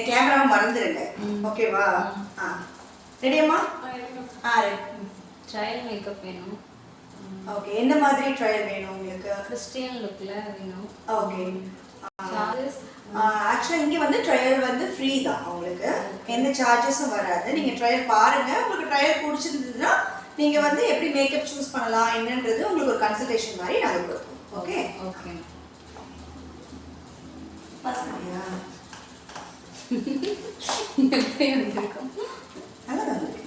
Camera மறந்துருங்க. ஓகேவா? ரெடியம்மா? Trial makeup வேணும். Okay, எந்த மாதிரி ட்ரையல் வேணும் உங்களுக்கு? கிறிஸ்டியன் லுக்ல வேணும். ஓகே. சார்ஜஸ் ஆக்சுவலாக இங்கே வந்து ட்ரையல் வந்து ஃப்ரீ தான், உங்களுக்கு எந்த சார்ஜஸும் வராது. நீங்கள் ட்ரையல் பாருங்கள், உங்களுக்கு ட்ரையல் பிடிச்சிருந்ததுன்னா நீங்கள் வந்து எப்படி மேக்கப் சூஸ் பண்ணலாம் என்னன்றது உங்களுக்கு ஒரு கன்சல்டேஷன் மாதிரி நாங்கள் கொடுப்போம். Okay okay. பசங்கயா எப்படி வந்திருக்கோம்? நல்லா தான் இருக்கு.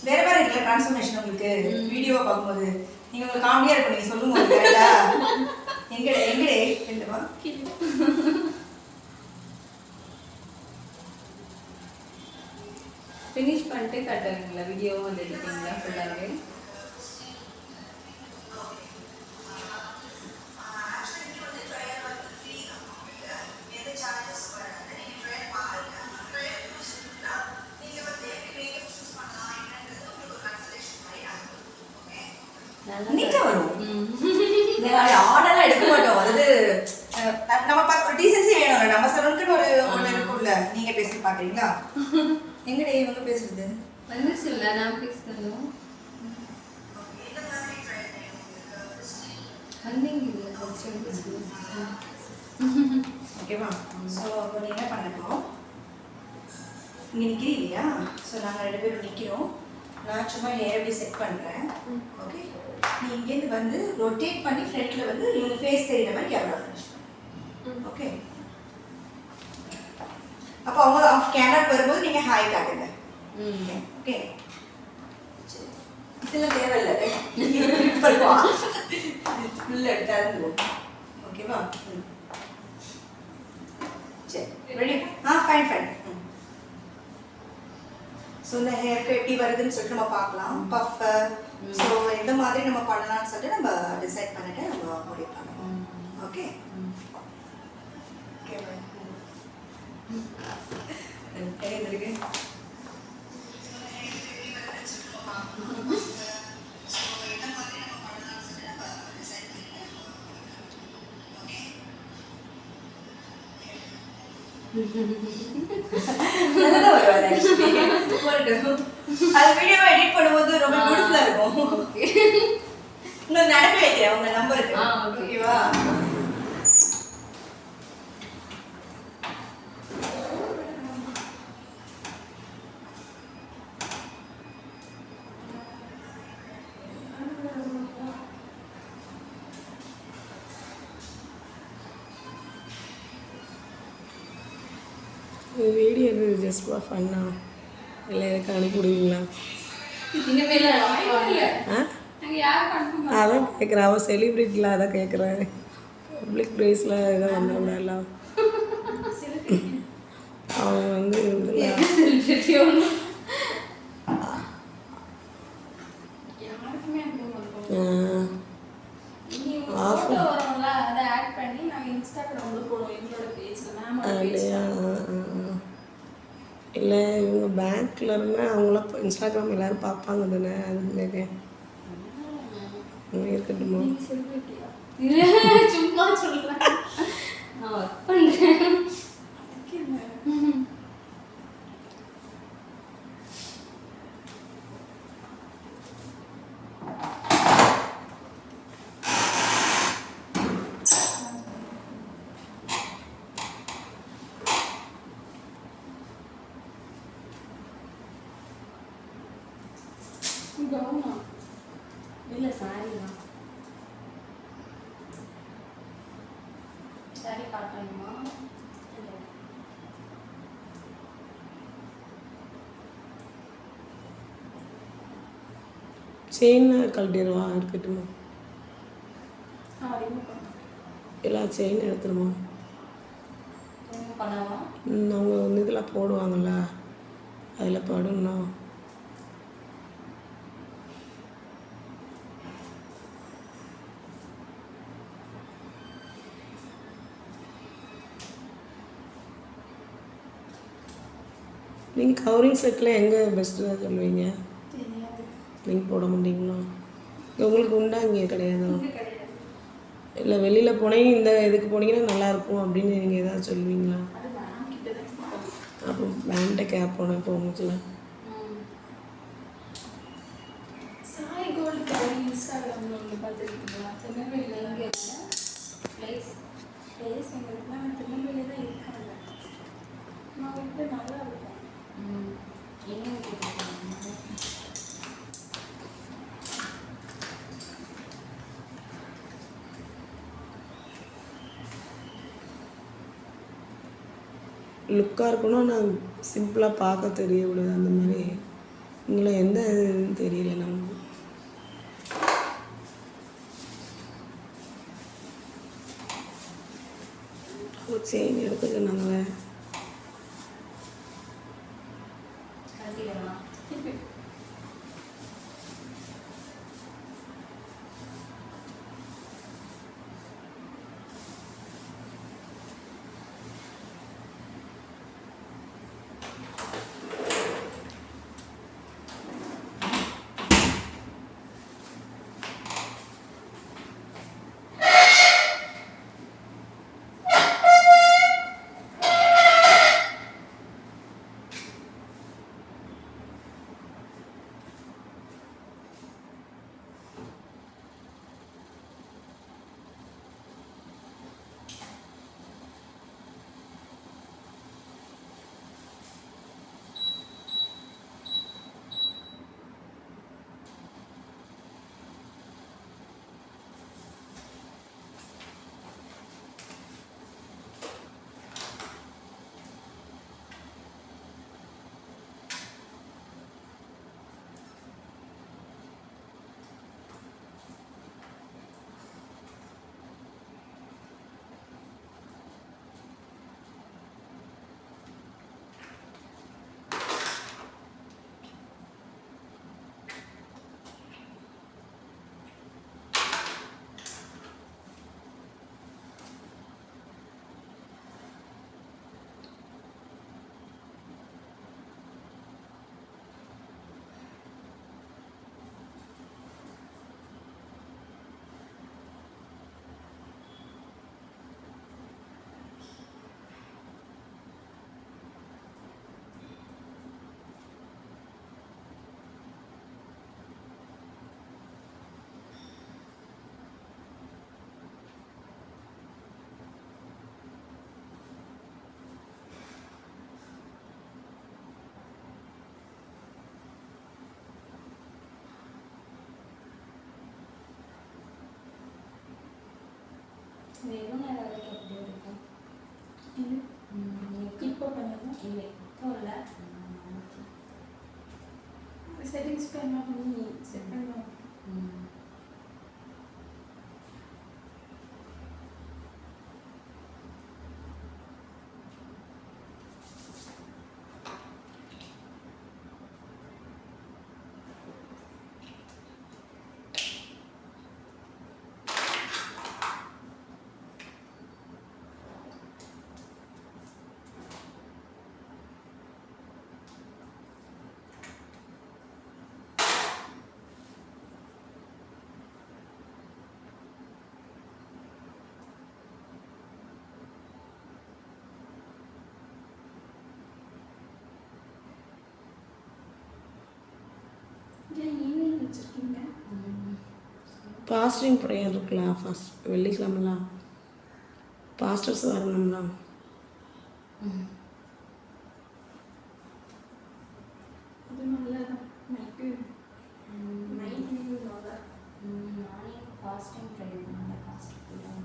வேற வேற இருக்குல்ல ட்ரான்ஸ்ஃபர்மேஷன் உங்களுக்கு வீடியோவை பார்க்கும்போது நீங்கள் உங்களுக்கு காமெடியாக இருக்கும். நீங்கள் சொல்லுங்க கரெக்டா? எங்கடே என்னவா ஃபினிஷ் பண்ணிட்டு கட்டுவீங்களா? வீடியோவும் வந்து எடுப்பீங்களா ஃபுல்லாகவே? இன்னைக்கு வரும். ஆர்டர்லாம் எடுக்க மாட்டோம். அதாவது நம்ம ஒரு டீசன்சி வேணும்ல, நம்ம சலூனுக்குன்னு ஒன்று இருக்கும்ல. நீங்க பேசி பாக்குறீங்களா? எங்கடே இவங்க பேசுறது வந்துச்சு இல்லை? நான் பேசுகிறோம் வந்தீங்க இல்லை? ஓகேவா? ஸோ அப்போ நீங்கள் என்ன பண்ணணும், இங்கே நிற்கிறீங்க. ஸோ நாங்கள் 2 பேரும் நிற்கிறோம். நான் சும்மா ஹேர் அப்படி செட் பண்ணுறேன். ஓகே, நீ இங்கேருந்து வந்து ரொட்டேட் பண்ணி ஃப்ரண்ட்டில் வந்து இவங்க ஃபேஸ் தெரியுற மாதிரி கேமரா ஃபினிஷ் பண்ணு. ஓகே, அப்போ அவங்க ஆஃப் கேமராக்கு வரும்போது நீங்கள் ஹாய் காட்டுங்க. ஓகே, இதெல்லாம் தேவையில்லை. ஃபுல் எடுத்தாருந்துவோம். ஓகேவா? சரி, ரெடி? Fine fine. ஸோ இந்த ஹேருக்கு எப்படி வருதுன்னு சொல்லிட்டு நம்ம பார்க்கலாம். பஃப் ஸோ எந்த மாதிரி நம்ம பண்ணலாம்னு சொல்லிட்டு நம்ம டிசைட் பண்ணிட்டு நம்ம முடிவு பண்ணலாம். ஓகே ஓகே இருக்கு. அது வீடியோவை எடிட் பண்ணும்போது ரொம்ப பியூட்டிஃபுல்லா இருக்கும். இன்னும் நடக்க வைக்கிறேன் உங்க நம்பருக்கு. ஓகேவா? வீடியோ இது ஜஸ்ட் ஃபார் ஃபன்னா இல்லை எதுக்கு அனுப்பிவிடுவீங்களா? அதான் கேட்குறேன். அவன் செலிப்ரிட்டியில் அதான் கேட்குறேன். பப்ளிக் ப்ளேஸில் இதை வந்துடும்ல. அவன் வந்து இல்லையா? இல்லை இவங்க பேங்க்கில் இருந்தால் அவங்களாம் இன்ஸ்டாகிராம் எல்லோரும் பார்ப்பாங்க தானே, அது கேட்கேன். இருக்கட்டுமா? சும்மா சொல்றேன். நான் ஒர்க் பண்றேன். இல்லை சாரி தான். சாரி காட்டணுமா? செயின் கழட்டிடுவா, இருக்கட்டுமா? எல்லா செயின் எடுத்துருமா? அவங்க வந்து இதெல்லாம் போடுவாங்கள்ல, அதில் படும்னா நீங்கள் கவரிங் செட்டில் எங்கே பெஸ்ட்டாக சொல்லுவீங்க? நீங்கள் போட மாட்டீங்களா? உங்களுக்கு உண்டா? இங்கே கிடையாது. இல்லை வெளியில் போனேன் இந்த இதுக்கு போனீங்கன்னா நல்லாயிருக்கும் அப்படின்னு நீங்கள் ஏதாவது சொல்லுவீங்களா? அது மேம் கிட்ட தான் கேட்கணும். அப்போ பேண்ட்டை கேப் போனேன் இப்போ உங்களுக்குல சாய் கோல்டு கலர் இன்ஸ்டாகிராமில் ஒன்று பார்த்துருக்கீங்களா? திருநெல்வேலியில் எங்கே பிளேஸ் எங்களுக்குலாம் நான் திருநெல்வேலியில் தான் இருக்காங்க. நான் வந்து நல்லா இருக்கும். என்ன லுக்காக இருக்கணும், நான் சிம்பிளாக பார்க்க தெரிய விடுது அந்த மாதிரி. உங்களை எந்த இதுன்னு தெரியல நமக்கு. செயின் எடுக்க சொன்னாங்க. கண்டிப்பாக வெறும் நேரம் வரைக்கும் எப்படி இருக்கும்? இது இப்போ பண்ணணும் இல்லை இப்போ இல்லை. செட்டிங்ஸ் என்ன பண்ணி செட் பண்ணுவோம். ஏன் ஈவினிங் வச்சுருக்கீங்க? பாஸ்டிங் ப்ரேயர் இருக்கலாம். ஃபஸ்ட் வெள்ளிக்கிழமெல்லாம் பாஸ்டர்ஸ் வரணும்னா அது நல்லதான். நைட்டு நைட் நல்லா நானே ஃபாஸ்டிங் ட்ரை பண்ணேன். ஃபாஸ்டிங் சொல்லுவாங்க.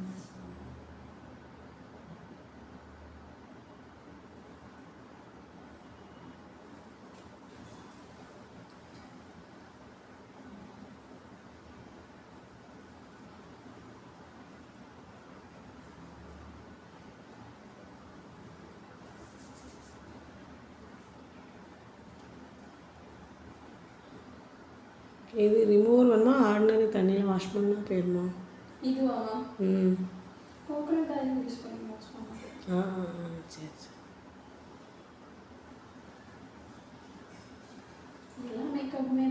இது ரிமூவர் வேணுமா ஆர்டினரி தண்ணியில் வாஷ் பண்ணால் போயிடுமா? இதுவா? ம் கோகோனட் ஆயில் யூஸ் பண்ணி வாஷ் பண்ணுவோம். சரி சரி. எல்லா மேக்கப்புமே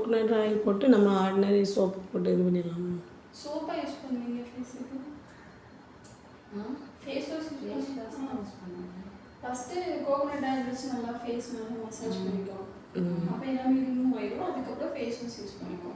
கோகோனட் ஆயில் போட்டு நம்ம ஆர்டினரி சோப் போட்டு இது பண்ணிடலாம். சோப்பாக யூஸ் பண்ணுவீங்க ஃபேஸுக்கு? ஃபேஸ் வாஷ் யூஸ் பண்ணுவாங்க. ஃபஸ்ட்டு கோகோனட் ஆயில் வச்சு நல்லா ஃபேஸ் நல்லா மசாஜ் பண்ணிக்கோ. அப்போ எல்லாமே ரிமூவ் ஆயிடும். அதுக்கப்புறம் ஃபேஸ் வாஷ் யூஸ் பண்ணிக்கோ.